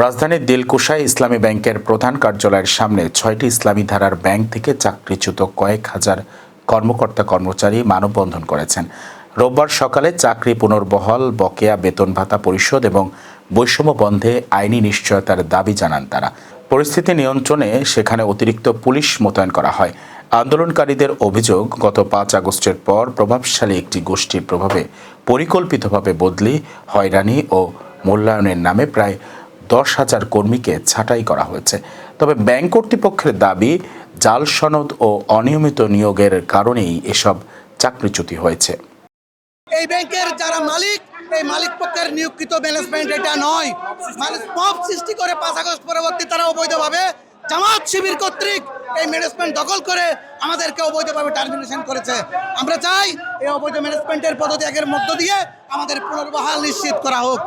রাজধানীর দিলকুশায় ইসলামী ব্যাংকের প্রধান কার্যালয়ের সামনে ৬টি ইসলামী ধারার ব্যাংক থেকে চাকরিচ্যুত কয়েক হাজার কর্মকর্তা কর্মচারী মানববন্ধন করেছেন। রোববার সকালে চাকরি পুনর্বহাল, বকেয়া বেতন ভাতা পরিশোধ এবং বৈষম্য বন্ধে আইনি নিশ্চয়তার দাবি জানান তারা। পরিস্থিতি নিয়ন্ত্রণে সেখানে অতিরিক্ত পুলিশ মোতায়েন করা হয়। আন্দোলনকারীদের অভিযোগ, গত ৫ আগস্টের পর প্রভাবশালী একটি গোষ্ঠীর প্রভাবে পরিকল্পিতভাবে বদলি, হয়রানি ও মূল্যায়নের নামে প্রায় ১০,০০০ কর্মীকে ছাঁটাই করা হয়েছে। তবে ব্যাংক কর্তৃপক্ষের দাবি, জাল সনদ ও অনিয়মিত নিয়োগের কারণেই এসব চাকরিচ্যুতি হয়েছে। এই ব্যাংকের যারা মালিক, এই মালিক পক্ষের নিয়োগকৃত ম্যানেজমেন্ট এটা নয়। মানে মব সৃষ্টি করে ৫ আগস্ট পরবর্তী তারা অবৈধভাবে জামাত শিবির কর্তৃক এই ম্যানেজমেন্ট দখল করে আমাদেরকে অবৈধভাবে টার্মিনেশন করেছে। আমরা চাই এই অবৈধ ম্যানেজমেন্টের পদত্যাগের মধ্য দিয়ে আমাদের পুনর্বহাল নিশ্চিত করা হোক।